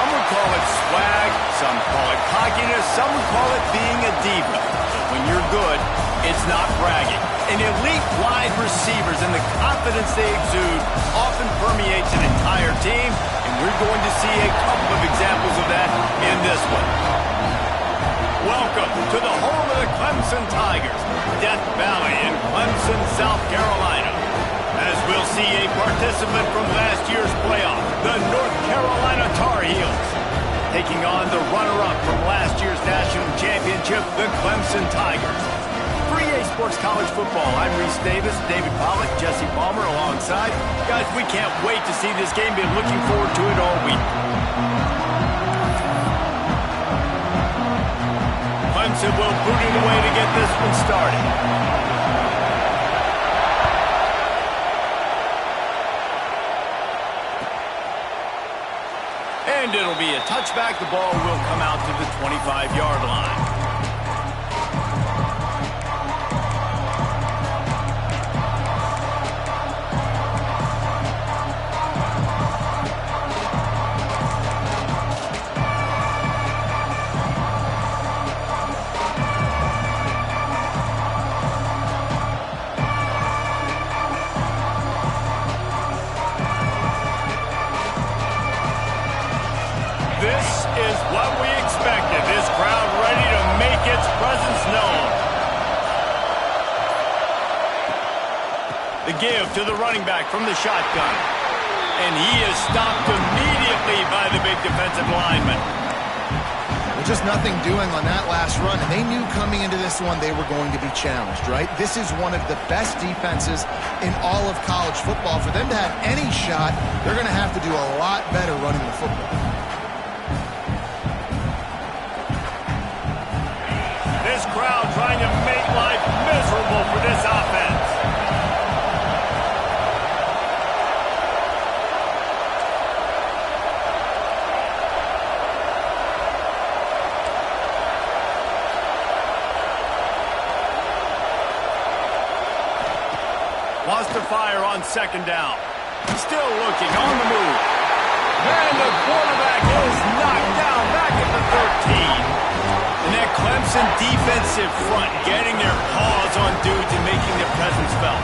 would call it swag, some call it cockiness, some would call it being a diva. But when you're good, it's not bragging. And elite wide receivers and the confidence they exude often permeates an entire team, and we're going to see a couple of examples of that in this one. Welcome to the home of the Clemson Tigers, Death Valley in Clemson, South Carolina. As we'll see a participant from last year's playoff, the North Carolina Tar Heels, taking on the runner-up from last year's national championship, the Clemson Tigers. For EA Sports College Football, I'm Reese Davis, David Pollack, Jesse Palmer alongside. Guys, we can't wait to see this game. Been looking forward to it all week. Clemson will boot it away to get this one started. And it'll be a touchback. The ball will come out to the 25-yard line. This is what we expected. This crowd ready to make its presence known. The give to the running back from the shotgun. And he is stopped immediately by the big defensive lineman. Well, just nothing doing on that last run. And they knew coming into this one they were going to be challenged, right? This is one of the best defenses in all of college football. For them to have any shot, they're going to have to do a lot better running the football. This crowd trying to make life miserable for this offense. Wants to fire on second down. Still looking on the move. And the quarterback is knocked down back at the 13. And that Clemson defensive front getting their paws on dudes and making their presence felt.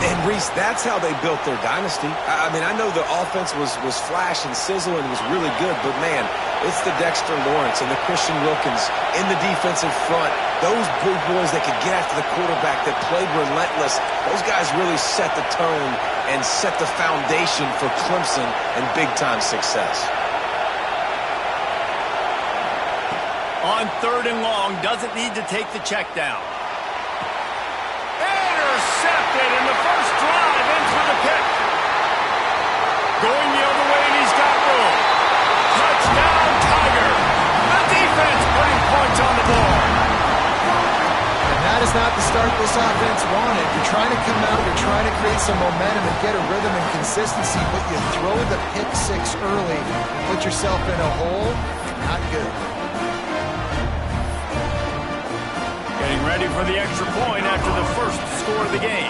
And, Reese, that's how they built their dynasty. I mean, I know the offense was flash and sizzle and was really good, but, man, it's the Dexter Lawrence and the Christian Wilkins in the defensive front. Those big boys that could get after the quarterback, that played relentless, those guys really set the tone and set the foundation for Clemson and big-time success. On third and long, doesn't need to take the check down. Intercepted, and the first drive ends with a pick. Going the other way, and he's got room. Touchdown, Tiger. The defense putting points on the board. And that is not the start this offense wanted. You're trying to come out, you're trying to create some momentum and get a rhythm and consistency, but you throw the pick six early and put yourself in a hole. Not good. Getting ready for the extra point after the first score of the game.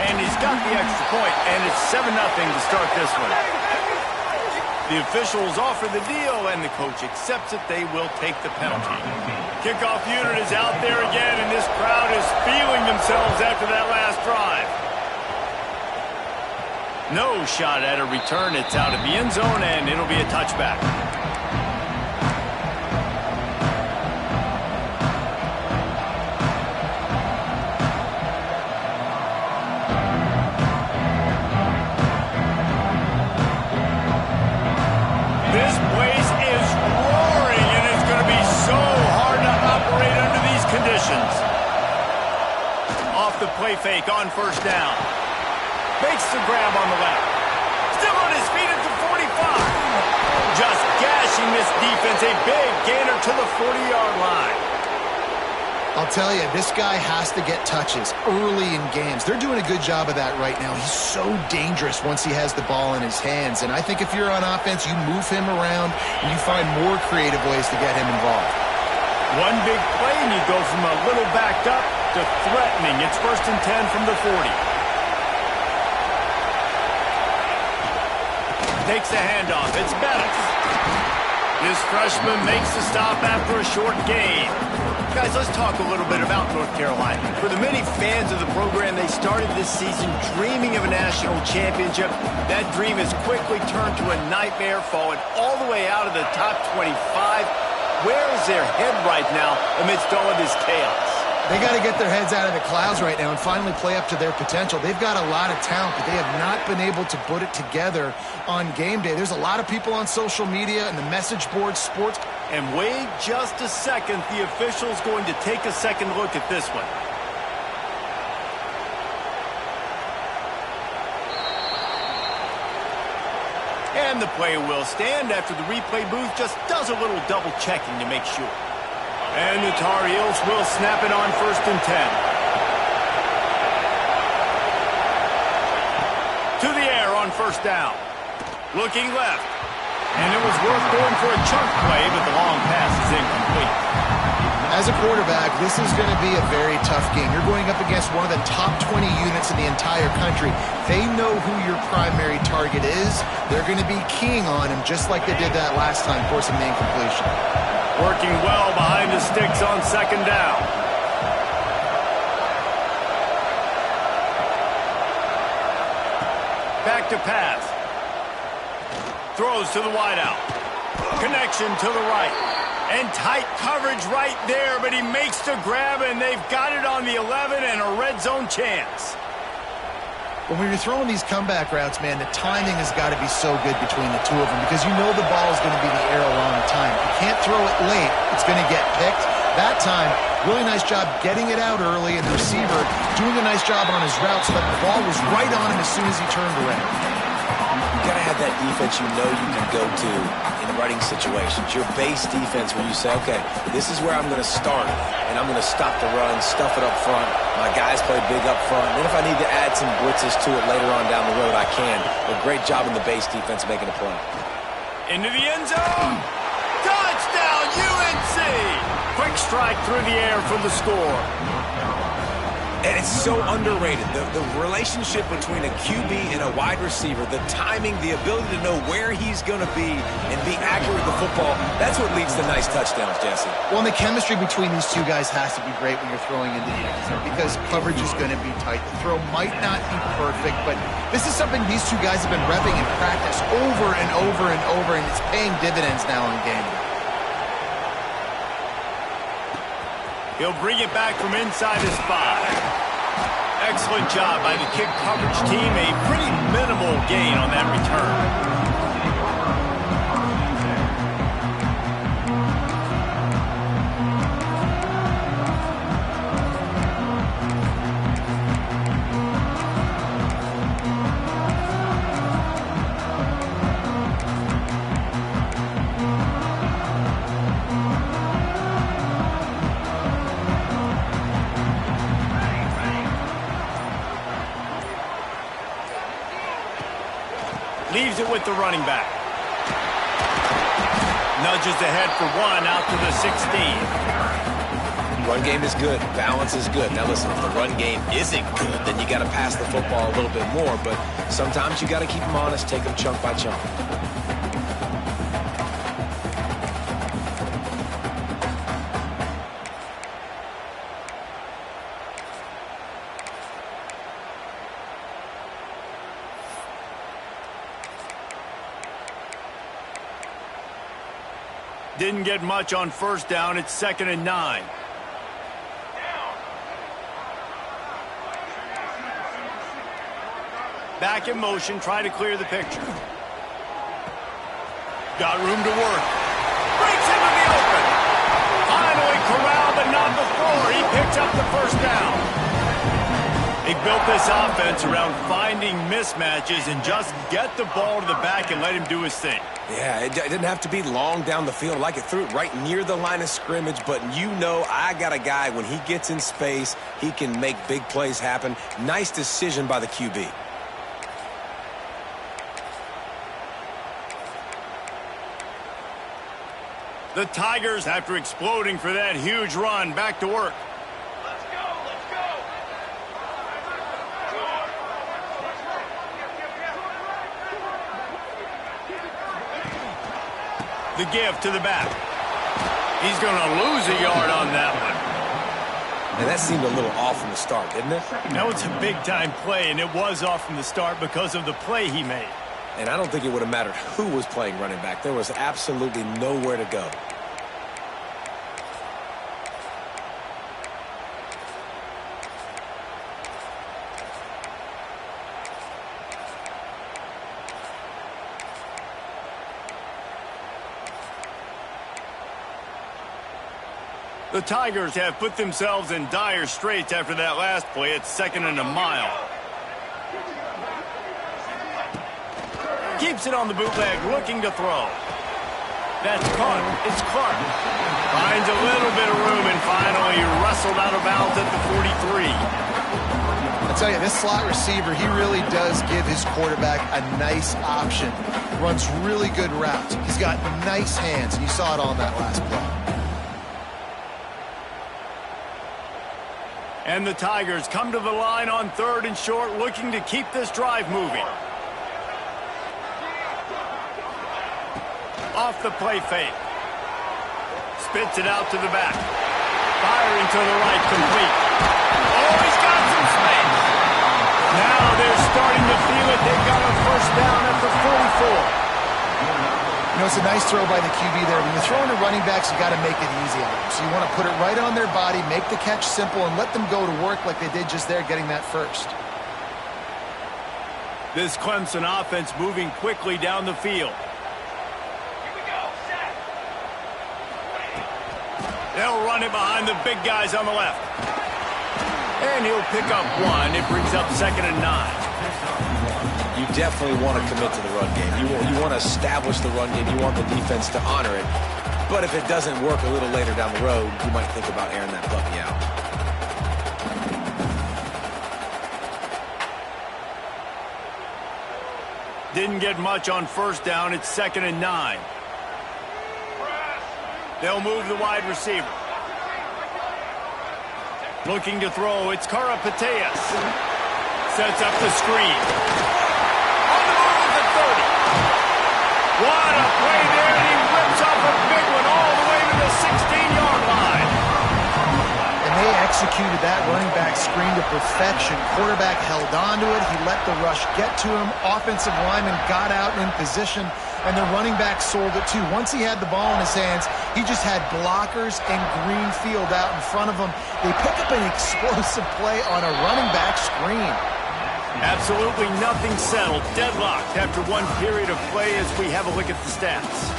And he's got the extra point, and it's 7-0 to start this one. The officials offer the deal, and the coach accepts it. They will take the penalty. Kickoff unit is out there again, and this crowd is feeling themselves after that last drive. No shot at a return. It's out of the end zone, and it'll be a touchback. This place is roaring, and it's going to be so hard to operate under these conditions. Off the play fake on first down. Makes the grab on the left. Still on his feet at the 45. Just gashing this defense. A big gainer to the 40-yard line. I'll tell you, this guy has to get touches early in games. They're doing a good job of that right now. He's so dangerous once he has the ball in his hands. And I think if you're on offense, you move him around and you find more creative ways to get him involved. One big play, and you go from a little backed up to threatening. It's 1st and 10 from the 40. Takes the handoff. It's Bettis. This freshman makes the stop after a short gain. Guys, let's talk a little bit about North Carolina. For the many fans of the program, they started this season dreaming of a national championship. That dream has quickly turned to a nightmare, falling all the way out of the top 25. Where is their head right now amidst all of this chaos? They got to get their heads out of the clouds right now and finally play up to their potential. They've got a lot of talent, but they have not been able to put it together on game day. There's a lot of people on social media and the message boards, sports. And wait just a second. The official's going to take a second look at this one. And the play will stand after the replay booth just does a little double checking to make sure. And the Tar Heels will snap it on 1st and 10. To the air on 1st down. Looking left. And it was worth going for a chunk play, but the long pass is incomplete. As a quarterback, this is going to be a very tough game. You're going up against one of the top 20 units in the entire country. They know who your primary target is. They're going to be keying on him just like they did that last time, forcing the incompletion. Working well behind the sticks on 2nd down. Back to pass. Throws to the wideout. Connection to the right. And tight coverage right there, but he makes the grab, and they've got it on the 11 and a red zone chance. But when you're throwing these comeback routes, man, the timing has got to be so good between the two of them because you know the ball is going to be in the air a long time. You can't throw it late. It's going to get picked. That time, really nice job getting it out early, and the receiver doing a nice job on his route so that the ball was right on him as soon as he turned around. You got to have that defense you know you can go to in running situations. Your base defense where you say, okay, this is where I'm going to start, and I'm going to stop the run, stuff it up front. My guys play big up front. And then if I need to add some blitzes to it later on down the road, I can. But great job in the base defense making a play. Into the end zone. Touchdown, UNC! Quick strike through the air for the score. And it's so underrated. The relationship between a QB and a wide receiver, the timing, the ability to know where he's going to be and be accurate with the football, that's what leads to nice touchdowns, Jesse. Well, and the chemistry between these two guys has to be great when you're throwing into the end zone because coverage is going to be tight. The throw might not be perfect, but this is something these two guys have been repping in practice over and over and over, and it's paying dividends now in game. He'll bring it back from inside his 5. Excellent job by the kick coverage team. A pretty minimal gain on that return. Leaves it with the running back. Nudges ahead for 1 out to the 16. Run game is good. Balance is good. Now listen, if the run game isn't good, then you got to pass the football a little bit more. But sometimes you got to keep them honest, take them chunk by chunk. Didn't get much on 1st down. It's 2nd and 9. Back in motion, try to clear the picture. Got room to work. Breaks into the open. Finally corralled, but not before. He picks up the 1st down. They built this offense around finding mismatches and just get the ball to the back and let him do his thing. Yeah, it didn't have to be long down the field. Like it threw it right near the line of scrimmage, but you know I got a guy, when he gets in space, he can make big plays happen. Nice decision by the QB. The Tigers, after exploding for that huge run, back to work. The give to the back. He's going to lose a yard on that one. And that seemed a little off from the start, didn't it? That was a big-time play, and it was off from the start because of the play he made. And I don't think it would have mattered who was playing running back. There was absolutely nowhere to go. The Tigers have put themselves in dire straits after that last play. It's 2nd and a mile. Keeps it on the bootleg, looking to throw. That's caught. It's Clark. Finds a little bit of room and finally wrestled out of bounds at the 43. I tell you, this slot receiver, he really does give his quarterback a nice option. Runs really good routes. He's got nice hands, and you saw it on that last play. And the Tigers come to the line on 3rd and short, looking to keep this drive moving. Off the play fake. Spits it out to the back. Firing to the right, complete. Oh, he's got some space. Now they're starting to feel it. They've got a first down at the 44. You know, it's a nice throw by the QB there. When you're throwing to running backs, you got to make it easy on them. So you want to put it right on their body, make the catch simple, and let them go to work like they did just there, getting that first. This Clemson offense moving quickly down the field. They'll run it behind the big guys on the left. And he'll pick up 1. It brings up 2nd and 9. You definitely want to commit to the run game. You want to establish the run game. You want the defense to honor it. But if it doesn't work a little later down the road, you might think about airing that puppy out. Didn't get much on first down. It's 2nd and 9. They'll move the wide receiver. Looking to throw. It's Karapateas. Sets up the screen. On the move at the 30. What a play there, and he whips off a big one all the way to the 16-yard line. And they executed that running back screen to perfection. Quarterback held on to it. He let the rush get to him. Offensive lineman got out in position, and the running back sold it too. Once he had the ball in his hands, he just had blockers and green field out in front of him. They pick up an explosive play on a running back screen. Absolutely nothing settled. Deadlocked after one period of play as we have a look at the stats.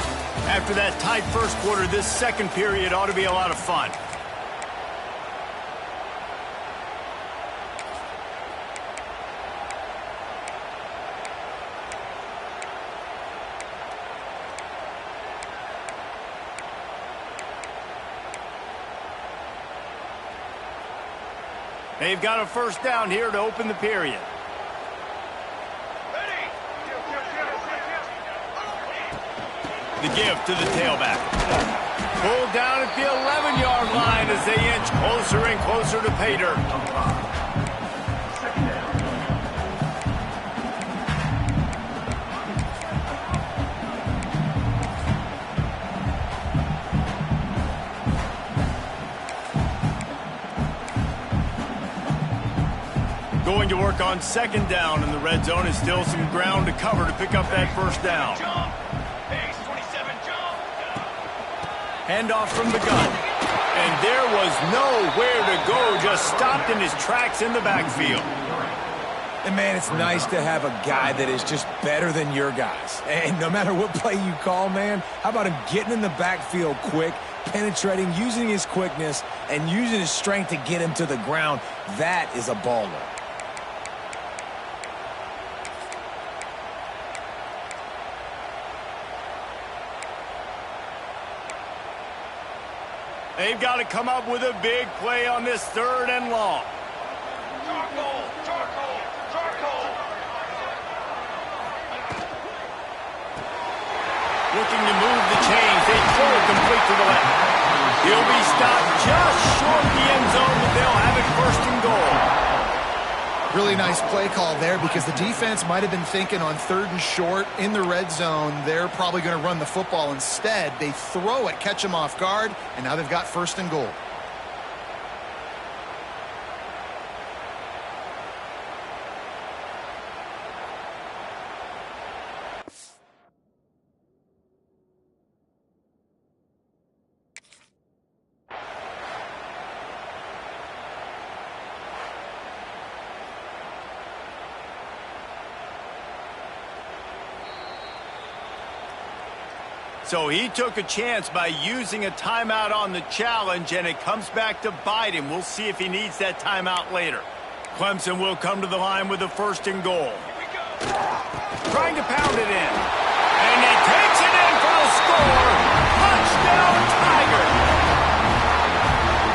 After that tight first quarter, this second period ought to be a lot of fun. They've got a first down here to open the period. The give to the tailback. Pulled down at the 11-yard line as they inch closer and closer to pay dirt. Going to work on 2nd down, and the red zone is still some ground to cover to pick up that first down. Handoff from the gun. And there was nowhere to go, just stopped in his tracks in the backfield. And, man, it's nice to have a guy that is just better than your guys. And no matter what play you call, man, how about him getting in the backfield quick, penetrating, using his quickness, and using his strength to get him to the ground? That is a baller. They've got to come up with a big play on this 3rd and long. Charcoal! Looking to move the chains. They throw it complete to the left. He'll be stopped just short of the end zone, but they'll have it 1st and goal. Really nice play call there because the defense might have been thinking on 3rd and short in the red zone. They're probably going to run the football. Instead, they throw it, catch them off guard, and now they've got 1st and goal. So he took a chance by using a timeout on the challenge, and it comes back to bite him. We'll see if he needs that timeout later. Clemson will come to the line with a 1st and goal. Trying to pound it in. And he takes it in for the score. Touchdown, Tiger.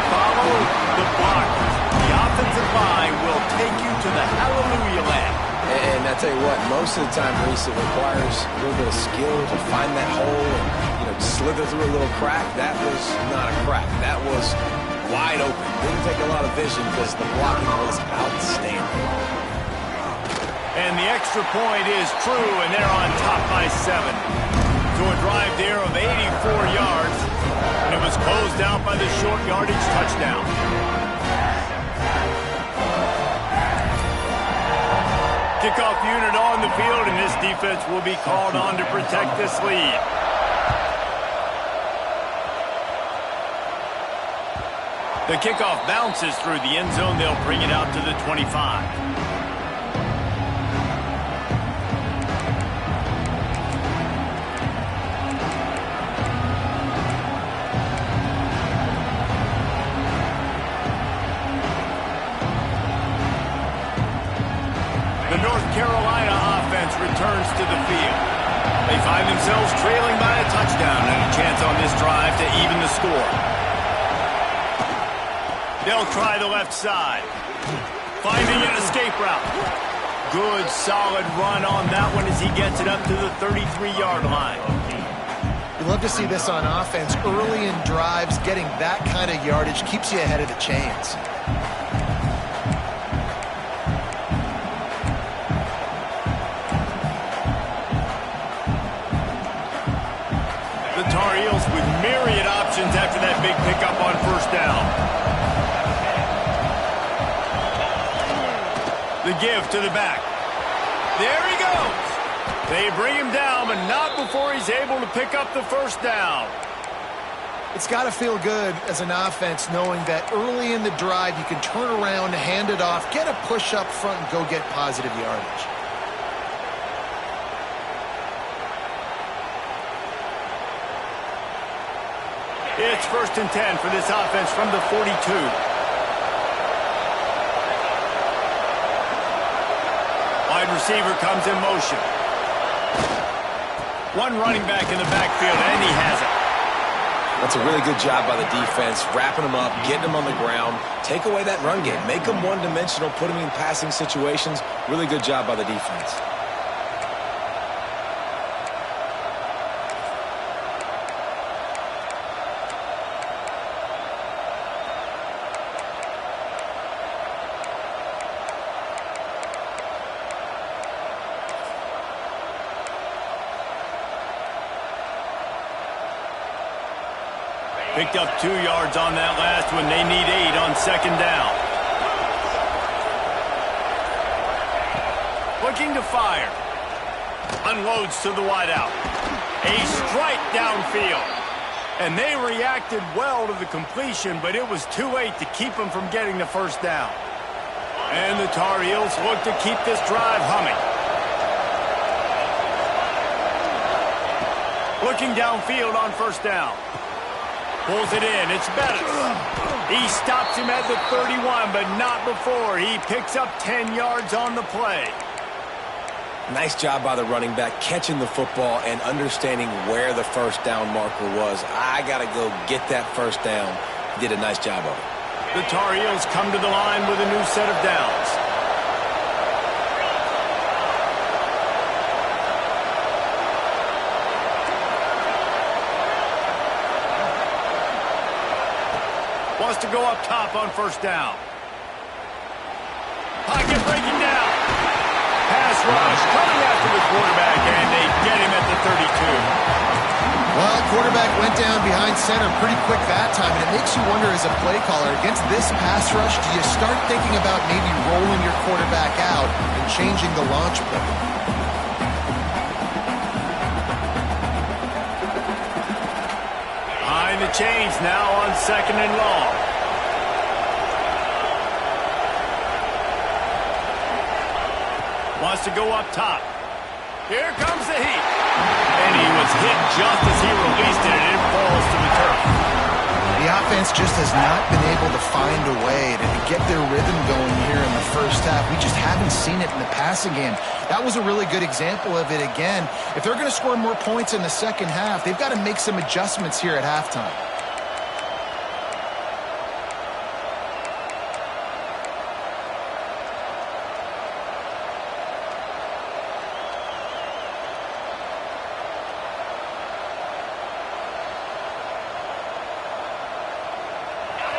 Follow the blockers. The offensive line will take you to the hallelujah land. And I tell you what, most of the time, Reese, it requires a little bit of skill to find that hole and, slither through a little crack. That was not a crack. That was wide open. Didn't take a lot of vision because the blocking was outstanding. And the extra point is true, and they're on top by 7. To a drive there of 84 yards, and it was closed out by the short yardage touchdown. Kickoff unit on the field, and this defense will be called on to protect this lead. The kickoff bounces through the end zone. They'll bring it out to the 25. The North Carolina offense returns to the field. They find themselves trailing by a touchdown and a chance on this drive to even the score. They'll try the left side. Finding an escape route. Good, solid run on that one as he gets it up to the 33-yard line. You love to see this on offense. Early in drives, getting that kind of yardage keeps you ahead of the chains. The Tar Heels with myriad options after that big pickup on 1st down. The give to the back. There he goes. They bring him down, but not before he's able to pick up the 1st down. It's got to feel good as an offense knowing that early in the drive you can turn around, hand it off, get a push up front, and go get positive yardage. It's 1st and 10 for this offense from the 42. Wide receiver comes in motion. One running back in the backfield, and he has it. That's a really good job by the defense, wrapping them up, getting them on the ground. Take away that run game. Make them one-dimensional, put them in passing situations. Really good job by the defense. Picked up 2 yards on that last one. They need 8 on 2nd down. Looking to fire. Unloads to the wideout. A strike downfield. And they reacted well to the completion, but it was too late to keep them from getting the 1st down. And the Tar Heels look to keep this drive humming. Looking downfield on 1st down. Pulls it in. It's Bettis. He stops him at the 31, but not before. He picks up 10 yards on the play. Nice job by the running back, catching the football and understanding where the 1st down marker was. I got to go get that 1st down. He did a nice job of it. The Tar Heels come to the line with a new set of downs. Wants to go up top on 1st down. Pocket breaking down. Pass rush coming after the quarterback, and they get him at the 32. Well, quarterback went down behind center pretty quick that time, and it makes you wonder as a play caller, against this pass rush, do you start thinking about maybe rolling your quarterback out and changing the launch play? Behind the chains now on 2nd and long. Wants to go up top. Here comes the heat. And he was hit just as he released it, and it falls to the turf. The offense just has not been able to find a way to get their rhythm going here in the first half. We just haven't seen it in the passing game. That was a really good example of it again. If they're going to score more points in the second half, they've got to make some adjustments here at halftime.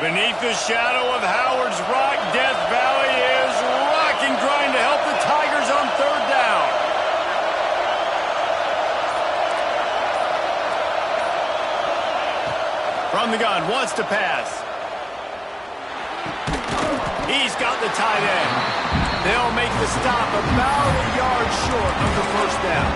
Beneath the shadow of Howard's Rock, Death Valley is rocking, trying to help the Tigers on 3rd down. From the gun, wants to pass. He's got the tight end. They'll make the stop about a yard short of the 1st down.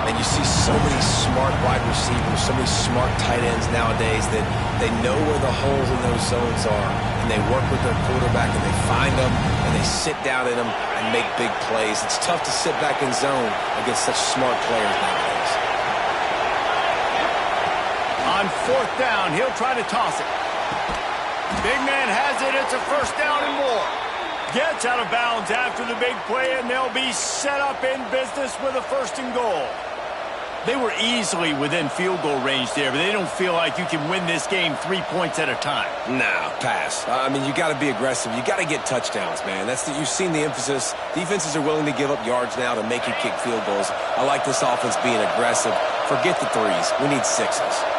And you see so many smart wide receivers, so many smart tight ends nowadays that they know where the holes in those zones are, and they work with their quarterback, and they find them, and they sit down in them and make big plays. It's tough to sit back in zone against such smart players nowadays. On 4th down, he'll try to toss it. Big man has it. It's a 1st down and more. Gets out of bounds after the big play, and they'll be set up in business with a 1st and goal. They were easily within field goal range there, but they don't feel like you can win this game 3 points at a time. Nah, pass. I mean, you got to be aggressive. You got to get touchdowns, man. You've seen the emphasis. Defenses are willing to give up yards now to make you kick field goals. I like this offense being aggressive. Forget the 3s. We need 6s.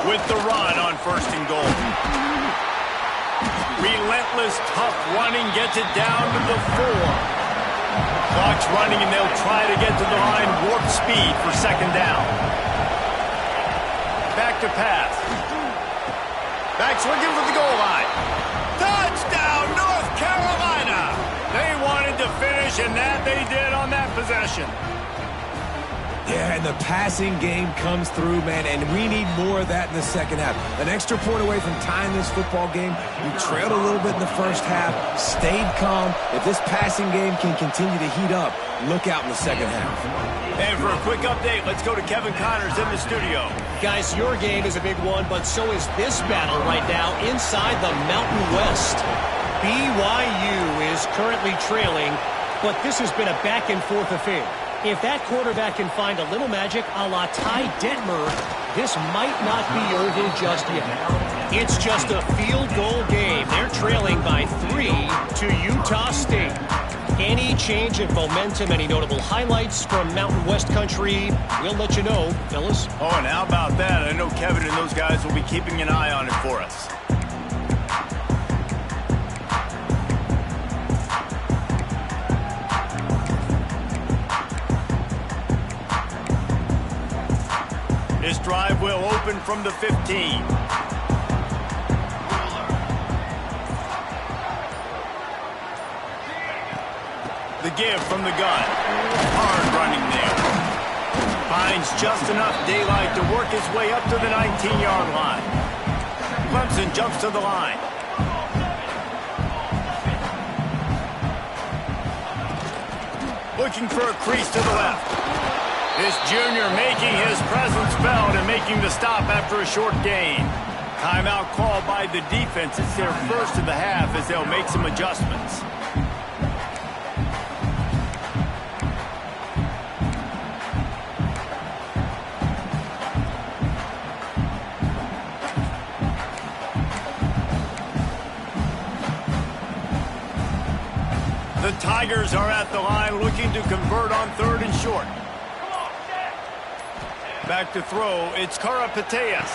With the run on 1st and goal. Relentless, tough running gets it down to the 4. Clock's running, and they'll try to get to the line warp speed for 2nd down. Back to pass. Back swinging for the goal line. Touchdown, North Carolina! They wanted to finish, and that they did on that possession. Yeah, and the passing game comes through, man, and we need more of that in the second half. An extra point away from tying this football game. We trailed a little bit in the first half, stayed calm. If this passing game can continue to heat up, look out in the second half. And for a quick update, let's go to Kevin Connors in the studio. Guys, your game is a big one, but so is this battle right now inside the Mountain West. BYU is currently trailing, but this has been a back-and-forth affair. If that quarterback can find a little magic a la Ty Detmer, this might not be over just yet. It's just a field goal game. They're trailing by 3 to Utah State. Any change in momentum, any notable highlights from Mountain West country, we'll let you know, fellas. Oh, and how about that? I know Kevin and those guys will be keeping an eye on it for us. This drive will open from the 15. The give from the gun. Hard running there. Finds just enough daylight to work his way up to the 19-yard line. Clemson jumps to the line. Looking for a crease to the left. This junior making his presence felt and making the stop after a short gain. Timeout called by the defense. It's their first of the half as they'll make some adjustments. The Tigers are at the line looking to convert on 3rd and short. Back to throw, it's Karapateas.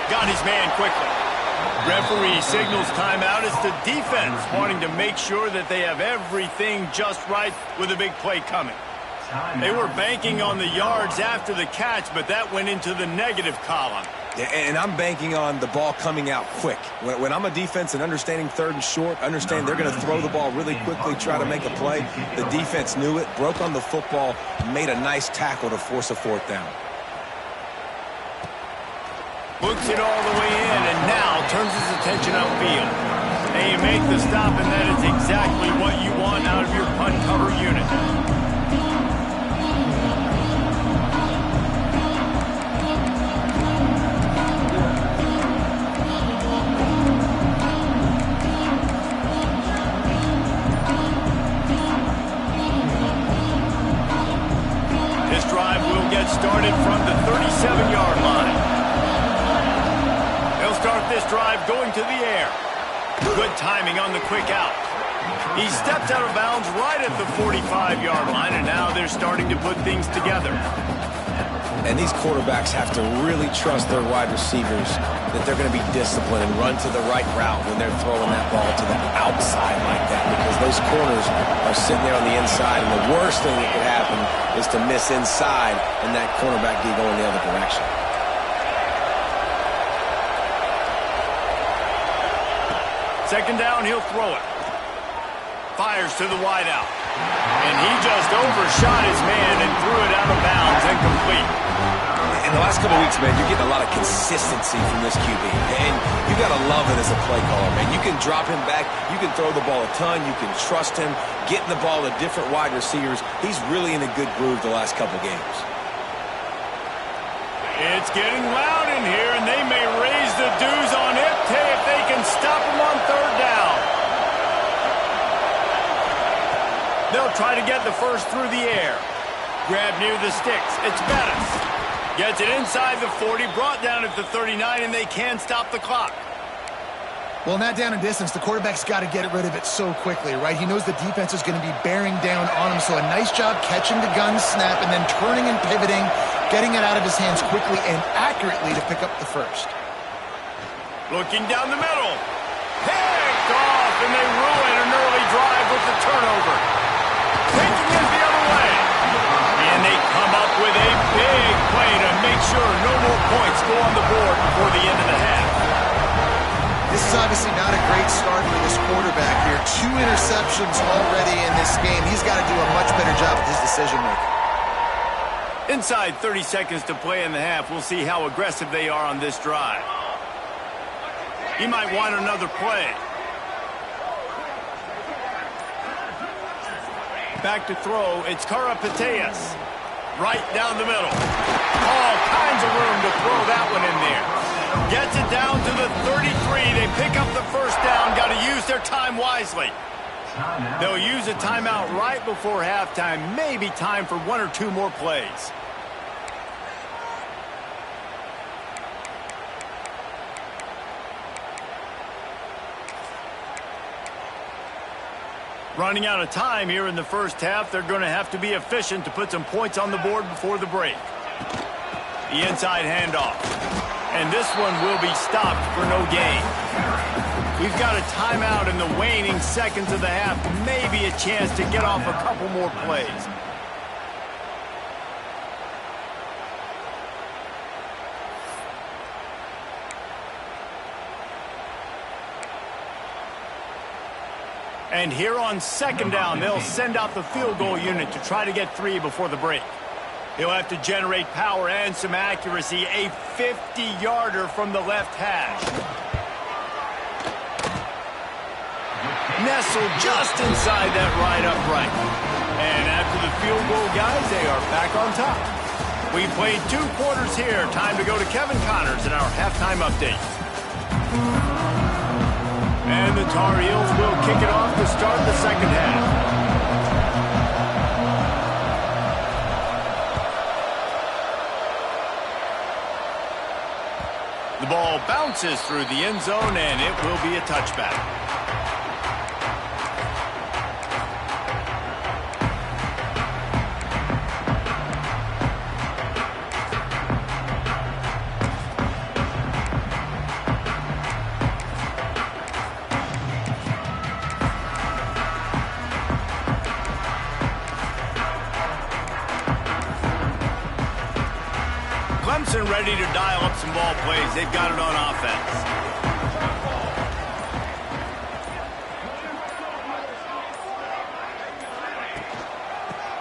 Got his man quickly. Referee signals timeout. It's the defense wanting to make sure that they have everything just right with a big play coming. They were banking on the yards after the catch, but that went into the negative column. Yeah, and I'm banking on the ball coming out quick. When I'm a defense and understanding third and short, understand they're going to throw the ball really quickly, try to make a play. The defense knew it, broke on the football, made a nice tackle to force a fourth down. Looks it all the way in, and now turns his attention upfield. And you make the stop, and that is exactly what you want out of your punt cover unit. This drive will get started from the 37-yard line. They'll start this drive going to the air. Good timing on the quick out. He stepped out of bounds right at the 45-yard line, and now they're starting to put things together. And these quarterbacks have to really trust their wide receivers that they're going to be disciplined and run to the right route when they're throwing that ball to the outside like that, because those corners are sitting there on the inside, and the worst thing that could happen is to miss inside and that cornerback be going the other direction. Second down, he'll throw it. Fires to the wideout. And he just overshot his man and threw it out of bounds, incomplete. In the last couple weeks, man, you're getting a lot of consistency from this QB. And you got to love it as a play caller, man. You can drop him back. You can throw the ball a ton. You can trust him, getting the ball to different wide receivers. He's really in a good groove the last couple games. It's getting loud in here, and they may raise the dues on Ncaa if they can stop him on third down. They'll try to get the first through the air. Grab near the sticks. It's Bettis. Gets it inside the 40, brought down at the 39, and they can't stop the clock. Well, not down in distance. The quarterback's got to get rid of it so quickly, right? He knows the defense is going to be bearing down on him, so a nice job catching the gun snap and then turning and pivoting, getting it out of his hands quickly and accurately to pick up the first. Looking down the middle. Picked off, and they ruin an early drive with the turnover. Taking it the other way. And they come up with a big play to make sure no more points go on the board before the end of the half. This is obviously not a great start for this quarterback here. 2 interceptions already in this game. He's got to do a much better job with his decision-making. Inside 30 seconds to play in the half. We'll see how aggressive they are on this drive. He might want another play. Back to throw. It's Karapateas. Right down the middle. All kinds of room to throw that one in there. Gets it down to the 33. They pick up the first down. Got to use their time wisely. They'll use a timeout right before halftime. Maybe time for 1 or 2 more plays. Running out of time here in the first half. They're going to have to be efficient to put some points on the board before the break. The inside handoff. And this one will be stopped for no gain. We've got a timeout in the waning seconds of the half. Maybe a chance to get off a couple more plays. And here on second down, they'll send out the field goal unit to try to get 3 before the break. He'll have to generate power and some accuracy. A 50-yarder from the left hash. Nestled just inside that right upright. And after the field goal, guys, they are back on top. We played 2 quarters here. Time to go to Kevin Connors in our halftime update. And the Tar Heels will kick it off to start the second half. The ball bounces through the end zone, and it will be a touchback. Clemson ready to dial up some ball plays. They've got it on offense.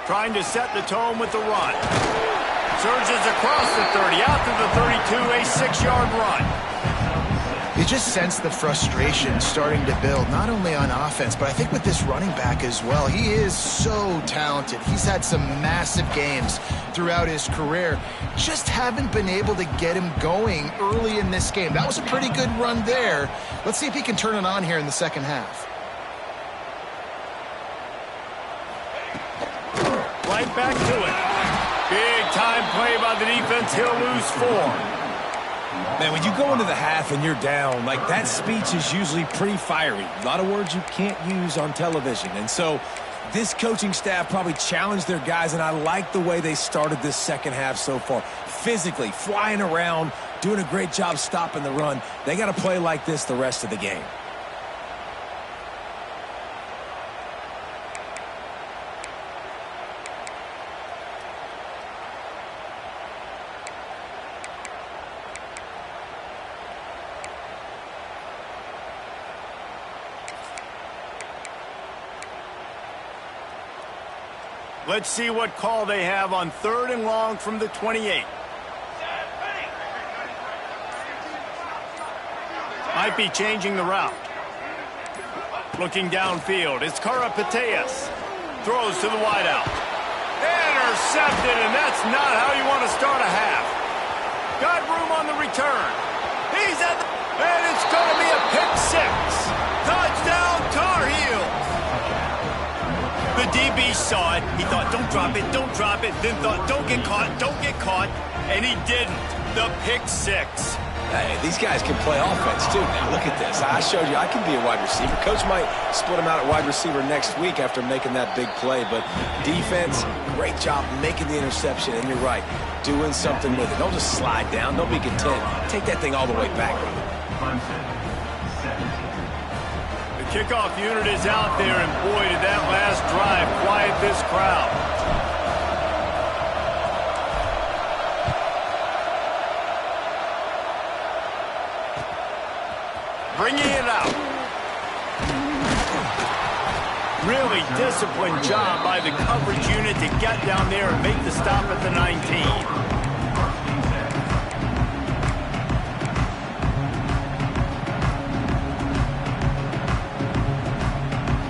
Trying to set the tone with the run. Surges across the 30, out to the 32, a 6-yard run. You just sense the frustration starting to build, not only on offense, but I think with this running back as well. He is so talented. He's had some massive games throughout his career. Just haven't been able to get him going early in this game. That was a pretty good run there. Let's see if he can turn it on here in the second half. Right back to it. Big time play by the defense. He'll lose 4. Man, when you go into the half and you're down, like, that speech is usually pretty fiery. A lot of words you can't use on television. And so this coaching staff probably challenged their guys, and I like the way they started this second half so far. Physically, flying around, doing a great job stopping the run. They got to play like this the rest of the game. Let's see what call they have on 3rd and long from the 28. Might be changing the route. Looking downfield, it's Karapateas. Throws to the wideout. Intercepted, and that's not how you want to start a half. Got room on the return. He's at the... And it's going to be a pick 6. Touchdown, Tar Heels. The DB saw it. He thought, don't drop it, don't drop it. Then thought, don't get caught, don't get caught. And he didn't. The pick 6. Hey, these guys can play offense, too. Now, look at this. I showed you I can be a wide receiver. Coach might split him out at wide receiver next week after making that big play. But defense, great job making the interception. And you're right, doing something with it. Don't just slide down. Don't be content. Take that thing all the way back. The kickoff unit is out there, and boy, did that last drive quiet this crowd. Bringing it out. Really disciplined job by the coverage unit to get down there and make the stop at the 19.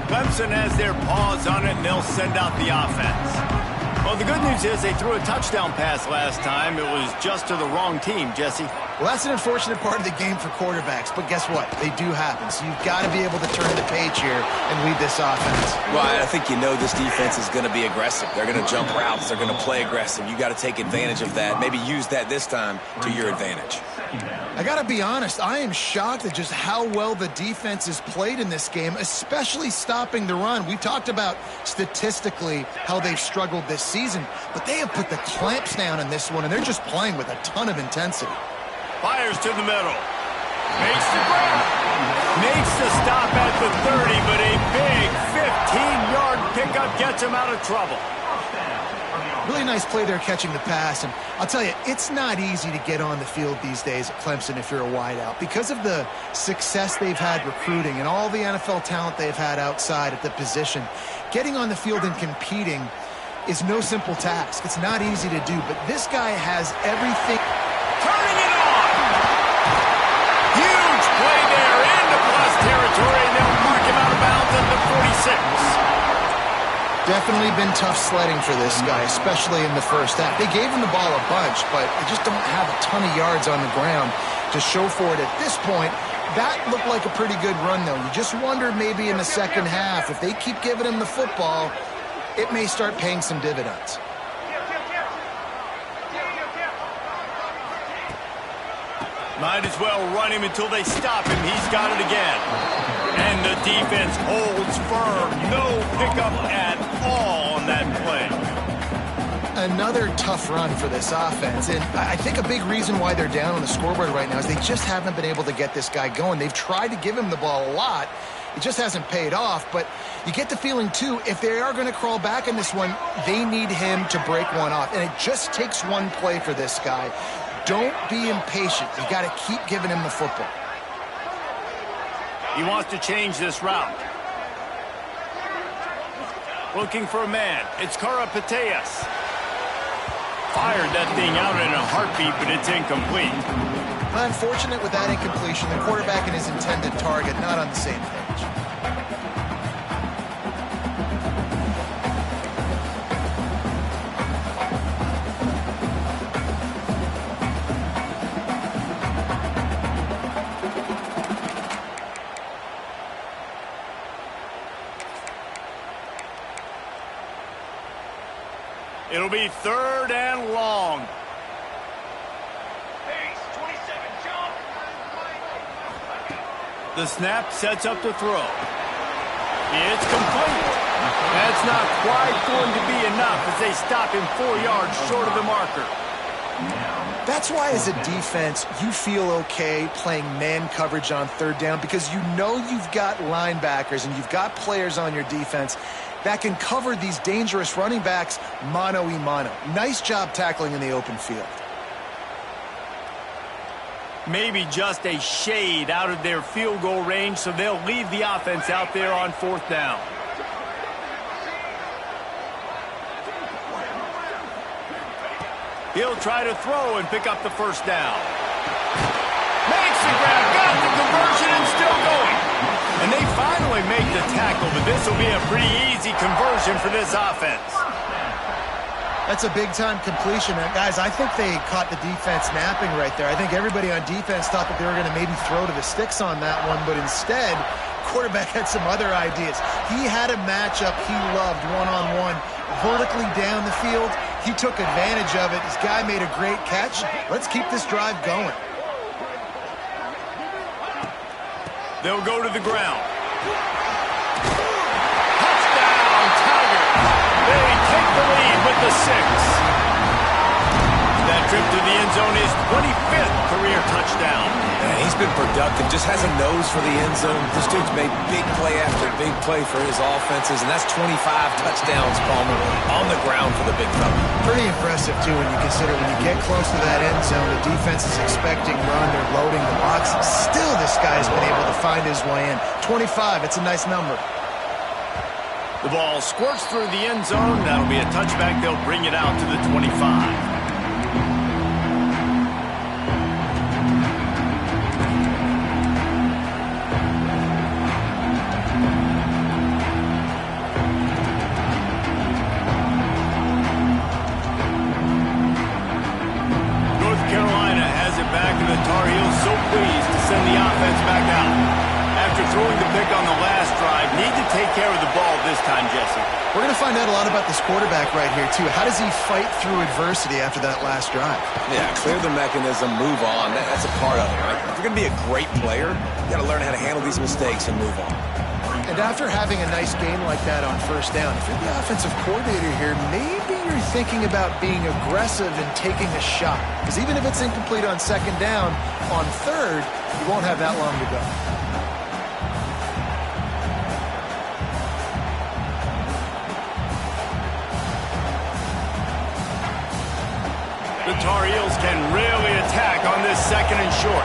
Clemson has their paws on it, and they'll send out the offense. Well, the good news is they threw a touchdown pass last time. It was just to the wrong team, Jesse. Well, that's an unfortunate part of the game for quarterbacks, but guess what? They do happen, so you've got to be able to turn the page here and lead this offense. Well, I think you know this defense is going to be aggressive. They're going to jump routes. They're going to play aggressive. You got to take advantage of that. Maybe use that this time to your advantage. I got to be honest, I am shocked at just how well the defense has played in this game, especially stopping the run. We talked about statistically how they've struggled this season, but they have put the clamps down in this one, and they're just playing with a ton of intensity. Fires to the middle. Makes the grab. Makes the stop at the 30, but a big 15-yard pickup gets him out of trouble. Really nice play there catching the pass, and I'll tell you, it's not easy to get on the field these days at Clemson if you're a wideout. Because of the success they've had recruiting and all the NFL talent they've had outside at the position, getting on the field and competing is no simple task. It's not easy to do, but this guy has everything. Turning it on! Huge play there into plus territory, and they'll mark him out of bounds at the 46. Definitely been tough sledding for this guy, especially in the first half. They gave him the ball a bunch, but they just don't have a ton of yards on the ground to show for it at this point. That looked like a pretty good run, though. You just wonder maybe in the second half, if they keep giving him the football, it may start paying some dividends. Might as well run him until they stop him. He's got it again. And the defense holds firm. No pickup at all on that play. Another tough run for this offense. And I think a big reason why they're down on the scoreboard right now is they just haven't been able to get this guy going. They've tried to give him the ball a lot. It just hasn't paid off. But you get the feeling, too, if they are going to crawl back in this one, they need him to break one off. And it just takes one play for this guy. Don't be impatient. You got to keep giving him the football. He wants to change this route. Looking for a man. It's Karapateas. Fired that thing out in a heartbeat, but it's incomplete. Unfortunate with that incompletion. The quarterback and his intended target not on the same page. It'll be 3rd and long. The snap sets up to throw. It's complete. That's not quite going to be enough as they stop him 4 yards short of the marker. That's why as a defense, you feel okay playing man coverage on 3rd down because you know you've got linebackers and you've got players on your defense that can cover these dangerous running backs mano-a-mano. Nice job tackling in the open field. Maybe just a shade out of their field goal range, so they'll leave the offense out there on 4th down. He'll try to throw and pick up the 1st down. Makes the grab, got the conversion, and still going. And they finally make the tackle, but this will be a pretty easy conversion for this offense. That's a big-time completion. And guys, I think they caught the defense napping right there. I think everybody on defense thought that they were going to maybe throw to the sticks on that one, but instead, quarterback had some other ideas. He had a matchup he loved one-on-one, vertically down the field. He took advantage of it. This guy made a great catch. Let's keep this drive going. They'll go to the ground. Touchdown, Tigers. They take the lead with the 6. That trip to the end zone is 25th career touchdown. And he's been productive, just has a nose for the end zone. This dude's made big play after big play for his offenses, and that's 25 touchdowns, Palmer, on the ground for the big fella. Pretty impressive, too, when you consider when you get close to that end zone, the defense is expecting run, they're loading the box. Still, this guy's been able to find his way in. 25, it's a nice number. The ball squirts through the end zone. That'll be a touchback. They'll bring it out to the 25. We're going to find out a lot about this quarterback right here, too. How does he fight through adversity after that last drive? Yeah, clear the mechanism, move on. That's a part of it, right? If you're going to be a great player, you got to learn how to handle these mistakes and move on. And after having a nice game like that on 1st down, if you're the offensive coordinator here, maybe you're thinking about being aggressive and taking a shot. Because even if it's incomplete on 2nd down, on 3rd, you won't have that long to go. The Tar Heels can really attack on this 2nd and short.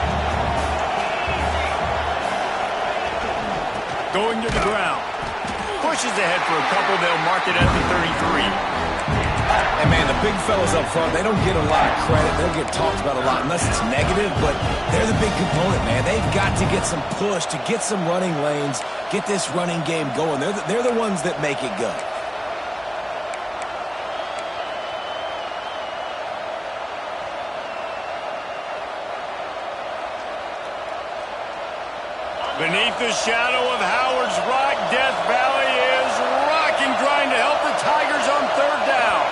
Going to the ground. Pushes ahead for a couple. They'll mark it at the 33. And, man, the big fellas up front, they don't get a lot of credit. They'll get talked about a lot unless it's negative, but they're the big component, man. They've got to get some push to get some running lanes, get this running game going. They're the ones that make it go. Beneath the shadow of Howard's Rock, Death Valley is rocking, trying to help the Tigers on 3rd down.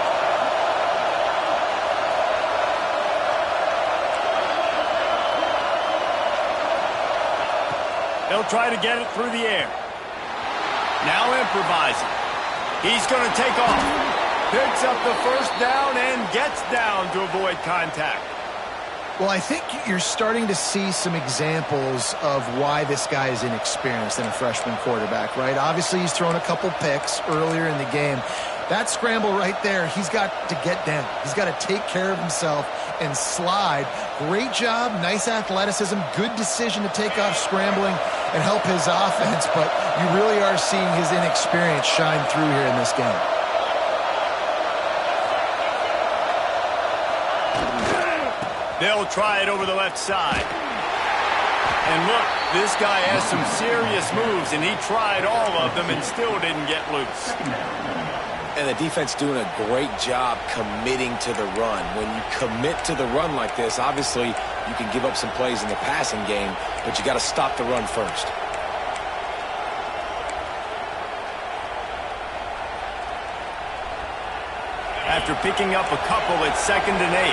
They'll try to get it through the air. Now improvising. He's going to take off. Picks up the 1st down and gets down to avoid contact. Well, I think you're starting to see some examples of why this guy is inexperienced in a freshman quarterback, right? Obviously, he's thrown a couple picks earlier in the game. That scramble right there, he's got to get down. He's got to take care of himself and slide. Great job, nice athleticism, good decision to take off scrambling and help his offense, but you really are seeing his inexperience shine through here in this game. They'll try it over the left side. And look, this guy has some serious moves, and he tried all of them and still didn't get loose. And the defense doing a great job committing to the run. When you commit to the run like this, obviously you can give up some plays in the passing game, but you got to stop the run first. After picking up a couple, it's 2nd and 8.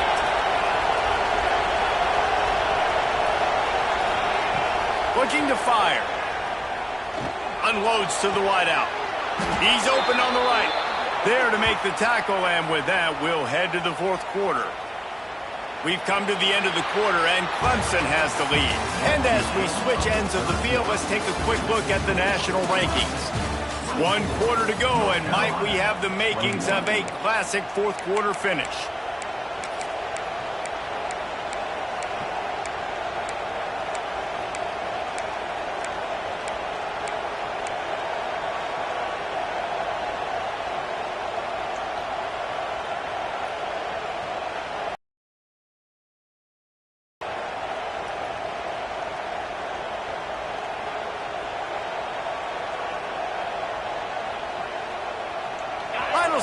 Looking to fire. Unloads to the wideout. He's open on the right. There to make the tackle, and with that, we'll head to the 4th quarter. We've come to the end of the quarter, and Clemson has the lead. And as we switch ends of the field, let's take a quick look at the national rankings. 1 quarter to go, and might we have the makings of a classic 4th quarter finish.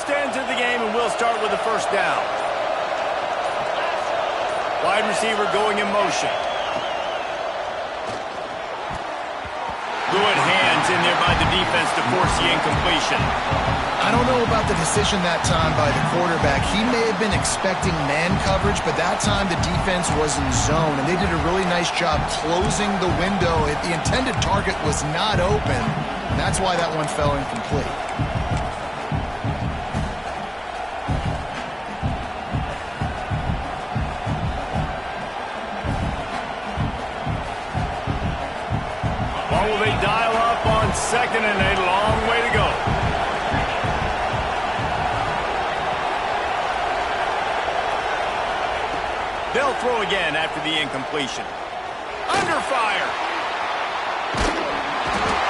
Stands in the game, and we'll start with the 1st down. Wide receiver going in motion. Good hands in there by the defense to force the incompletion. I don't know about the decision that time by the quarterback. He may have been expecting man coverage, but that time the defense was in zone, and they did a really nice job closing the window. The intended target was not open, and that's why that one fell incomplete. Will they dial up on 2nd and 8? Long way to go. They'll throw again after the incompletion. Under fire.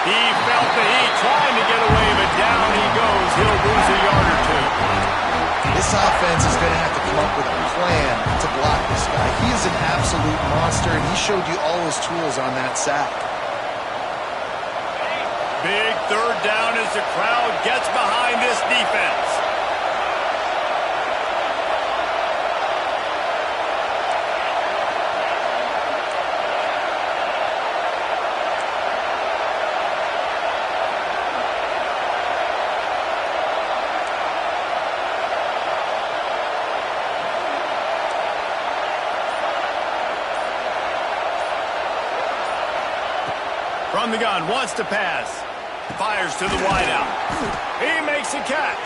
He felt the heat trying to get away, but down he goes. He'll lose a yard or 2. This offense is going to have to come up with a plan to block this guy. He is an absolute monster, and he showed you all his tools on that sack. Big 3rd down as the crowd gets behind this defense. From the gun, wants to pass. Fires to the wideout. He makes a catch.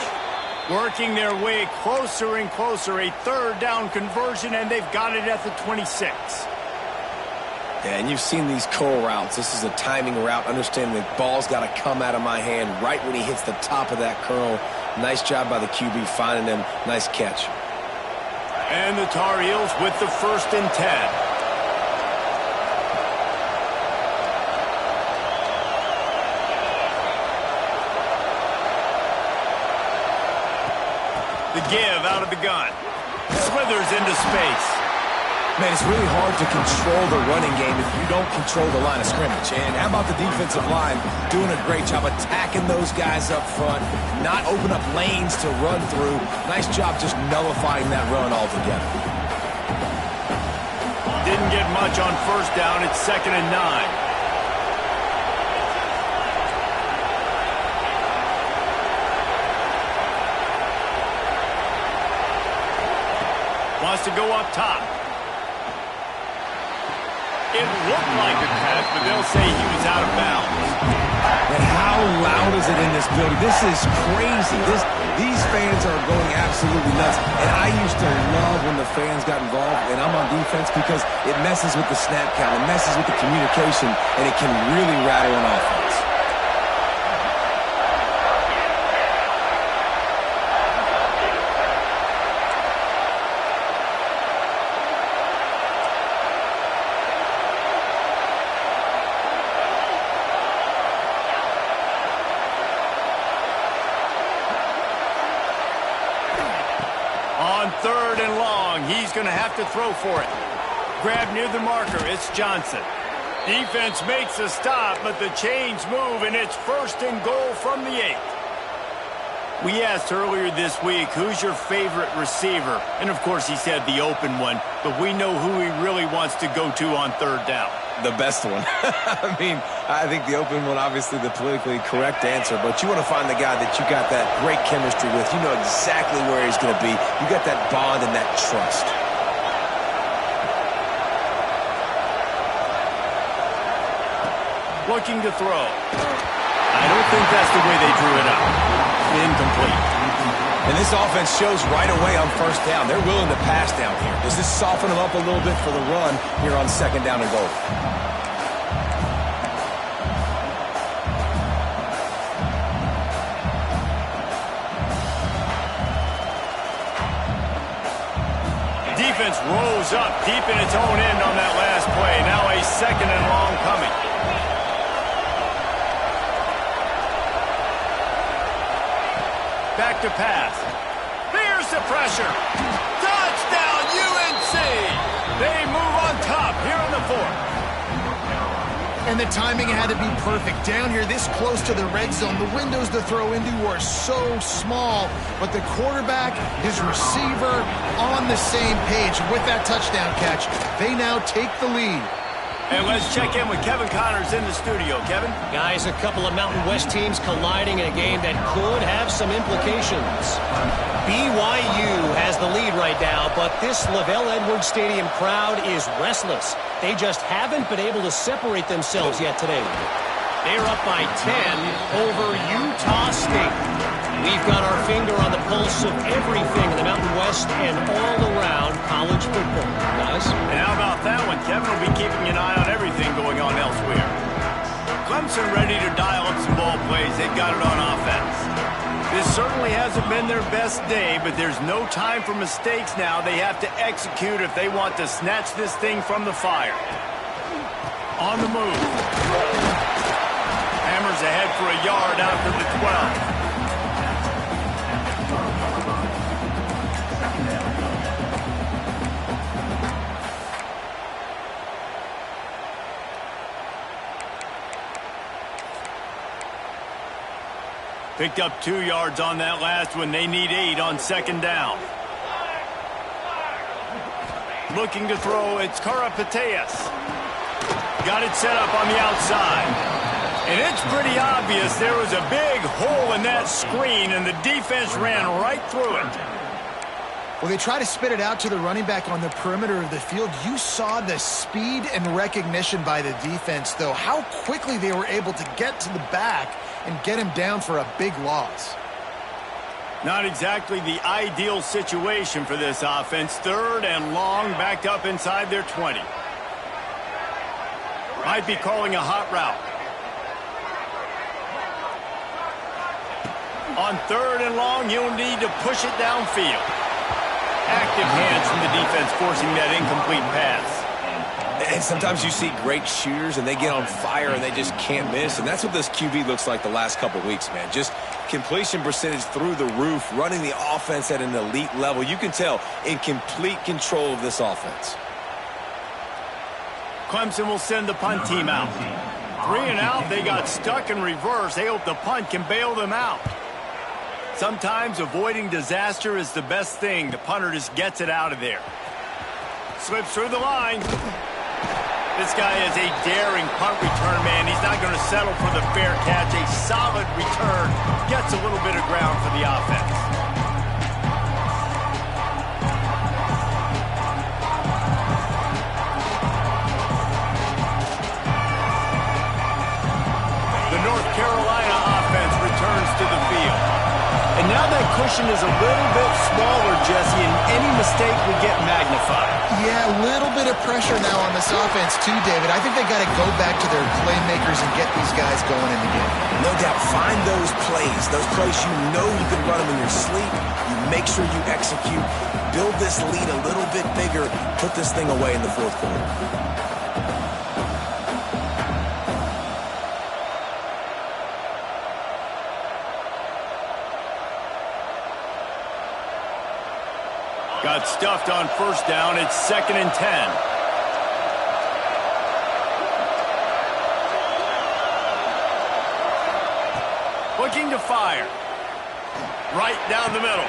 Working their way closer and closer. A 3rd down conversion, and they've got it at the 26. Yeah, and you've seen these curl routes. This is a timing route. Understand the ball's got to come out of my hand right when he hits the top of that curl. Nice job by the QB finding him. Nice catch. And the Tar Heels with the 1st and 10. The give out of the gun. Slithers into space. Man, it's really hard to control the running game if you don't control the line of scrimmage. And how about the defensive line doing a great job attacking those guys up front, not open up lanes to run through. Nice job just nullifying that run altogether. Didn't get much on 1st down. It's 2nd and 9. Wants to go up top. It looked like a catch, but they'll say he was out of bounds. And how loud is it in this building? This is crazy. These fans are going absolutely nuts. And I used to love when the fans got involved, and I'm on defense because it messes with the snap count, it messes with the communication, and it can really rattle an offense. On 3rd and long, he's going to have to throw for it. Grab near the marker, it's Johnson. Defense makes a stop, but the chains move, and it's 1st and goal from the 8. We asked earlier this week, who's your favorite receiver? And, of course, he said the open one, but we know who he really wants to go to on 3rd down. The best one. I mean, I think the open one, obviously the politically correct answer, but you want to find the guy that you got that great chemistry with. You know exactly where he's going to be. You got that bond and that trust. Looking to throw. I don't think that's the way they drew it up. Incomplete. And this offense shows right away on 1st down. They're willing to pass down here. Does this soften them up a little bit for the run here on 2nd down and goal? Defense rose up deep in its own end on that last play. Now a 2nd and long coming. Back to pass. Here's the pressure. Touchdown, UNC! They move on top here in the 4th. And the timing had to be perfect. Down here this close to the red zone, the windows to throw into are so small, but the quarterback, his receiver, on the same page. With that touchdown catch, they now take the lead. And let's check in with Kevin Connors in the studio. Kevin? Guys, a couple of Mountain West teams colliding in a game that could have some implications. BYU has the lead right now, but this LaVell Edwards Stadium crowd is restless. They just haven't been able to separate themselves yet today. They're up by 10 over Utah State. We've got our finger on the pulse of everything in the Mountain West and all around college football, guys. And how about that one? Kevin will be keeping an eye on everything going on elsewhere. Clemson ready to dial up some ball plays. They've got it on offense. This certainly hasn't been their best day, but there's no time for mistakes now. They have to execute if they want to snatch this thing from the fire. On the move. Hammers ahead for a yard out to the 12. Picked up 2 yards on that last one. They need 8 on 2nd down. Looking to throw, it's Karapateas. Got it set up on the outside. And it's pretty obvious there was a big hole in that screen, and the defense ran right through it. Well, they try to spit it out to the running back on the perimeter of the field. You saw the speed and recognition by the defense, though, how quickly they were able to get to the back and get him down for a big loss. Not exactly the ideal situation for this offense. 3rd and long, backed up inside their 20. Might be calling a hot route. On 3rd and long, you'll need to push it downfield. Active hands from the defense forcing that incomplete pass. And sometimes you see great shooters and they get on fire and they just can't miss. And that's what this QB looks like the last couple of weeks, man. Just completion percentage through the roof, running the offense at an elite level. You can tell in complete control of this offense. Clemson will send the punt team out. 3 and out, they got stuck in reverse. They hope the punt can bail them out. Sometimes avoiding disaster is the best thing. The punter just gets it out of there. Slips through the line. This guy is a daring punt return man. He's not going to settle for the fair catch. A solid return. Gets a little bit of ground for the offense. The North Carolina offense returns to the field. And now that cushion is a little bit smaller, Jesse, and any mistake would get magnified. Yeah, a little bit of pressure now on this offense too, David. I think they got to go back to their playmakers and get these guys going in the game. No doubt, find those plays you know you can run them in your sleep. You make sure you execute, build this lead a little bit bigger, put this thing away in the 4th quarter. Got stuffed on first down. It's 2nd and 10. Looking to fire. Right down the middle.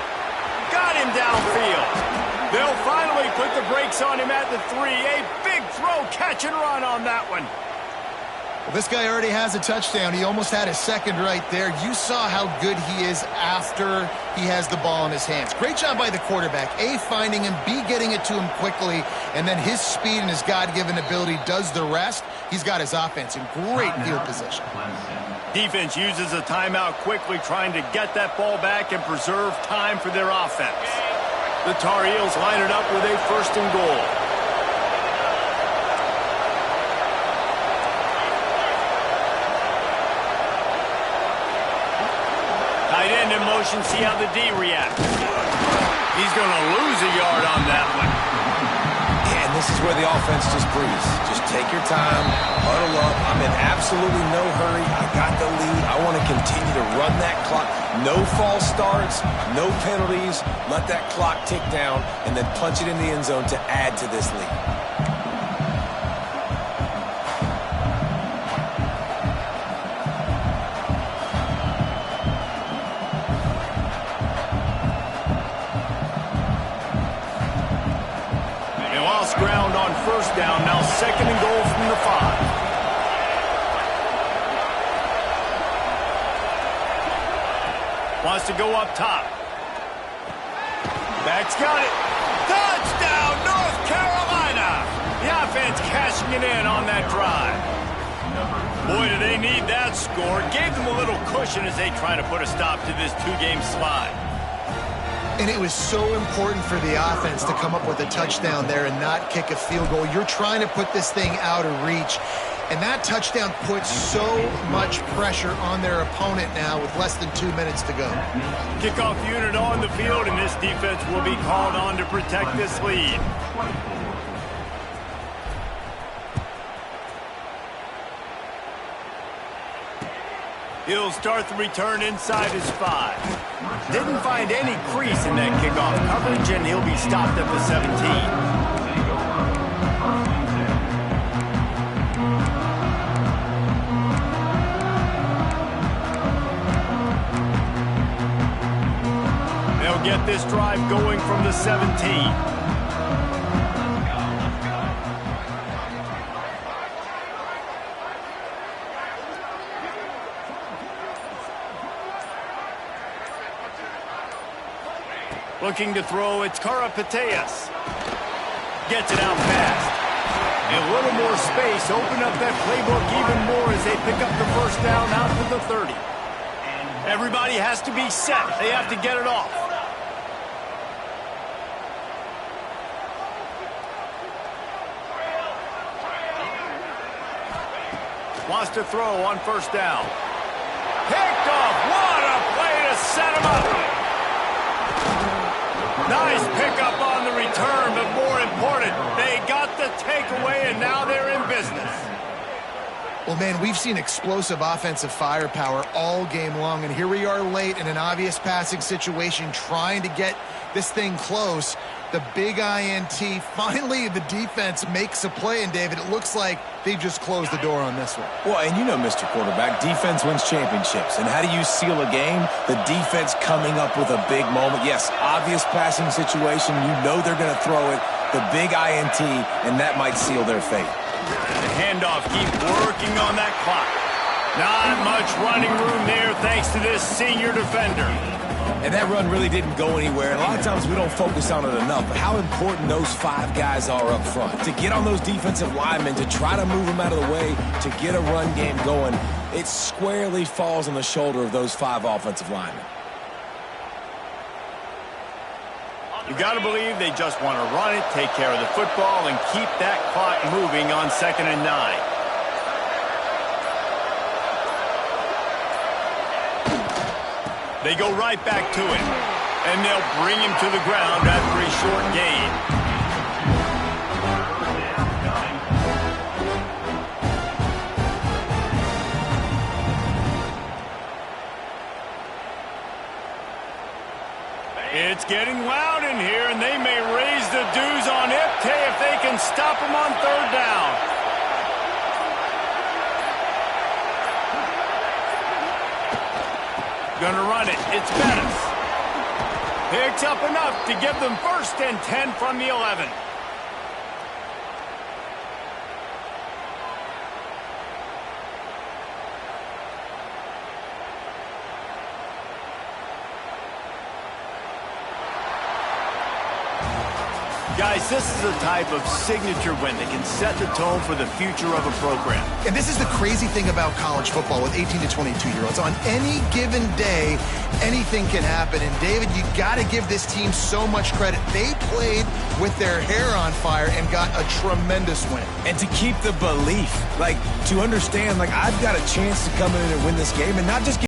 Got him downfield. They'll finally put the brakes on him at the 3. A big throw, catch and run on that one. Well, this guy already has a touchdown. He almost had a second right there. You saw how good he is after he has the ball in his hands. Great job by the quarterback. A, finding him, B, getting it to him quickly, and then his speed and his God-given ability does the rest. He's got his offense in great field position. Defense uses a timeout quickly, trying to get that ball back and preserve time for their offense. The Tar Heels line it up with a 1st and goal. Tight end in motion, see how the D reacts. He's going to lose a yard on that one. And this is where the offense just breathes. Just take your time, huddle up. I'm in absolutely no hurry. I got the lead. I want to continue to run that clock. No false starts, no penalties. Let that clock tick down and then punch it in the end zone to add to this lead. Ground on first down, now 2nd and goal from the 5. Wants to go up top. Back's got it. Touchdown, North Carolina! The offense cashing it in on that drive. Boy, do they need that score. Gave them a little cushion as they try to put a stop to this 2-game slide. And it was so important for the offense to come up with a touchdown there and not kick a field goal. You're trying to put this thing out of reach. And that touchdown puts so much pressure on their opponent now with less than 2 minutes to go. Kickoff unit on the field, and this defense will be called on to protect this lead. He'll start the return inside his 5. Didn't find any crease in that kickoff coverage, and he'll be stopped at the 17. They'll get this drive going from the 17. Looking to throw, it's Karapateas. Gets it out fast. A little more space, open up that playbook even more as they pick up the first down out to the 30. Everybody has to be set. They have to get it off. Wants to throw on first down. Picked off. What a play to set him up. Nice pickup on the return, but more important, they got the takeaway, and now they're in business. Well, man, we've seen explosive offensive firepower all game long, and here we are late in an obvious passing situation trying to get this thing close. The big INT, finally the defense makes a play, and David, it looks like they've just closed the door on this one. Well, and you know, Mr. Quarterback, defense wins championships. And how do you seal a game? The defense coming up with a big moment. Yes, obvious passing situation. You know they're going to throw it. The big INT, and that might seal their fate. The handoff, keep working on that clock. Not much running room there thanks to this senior defender. And that run really didn't go anywhere. And a lot of times we don't focus on it enough, but how important those 5 guys are up front. To get on those defensive linemen, to try to move them out of the way, to get a run game going, it squarely falls on the shoulder of those 5 offensive linemen. You got to believe they just want to run it, take care of the football, and keep that clock moving on 2nd and 9. They go right back to it, and they'll bring him to the ground after a short gain. It's getting loud in here, and they may pays the dues on Ncaa if they can stop him on third down. Gonna run it. It's Bettis. Picks up enough to give them 1st and 10 from the 11. Guys, this is a type of signature win that can set the tone for the future of a program. And this is the crazy thing about college football with 18 to 22-year-olds. On any given day, anything can happen. And, David, you got to give this team so much credit. They played with their hair on fire and got a tremendous win. And to keep the belief, like, to understand, like, I've got a chance to come in and win this game and not just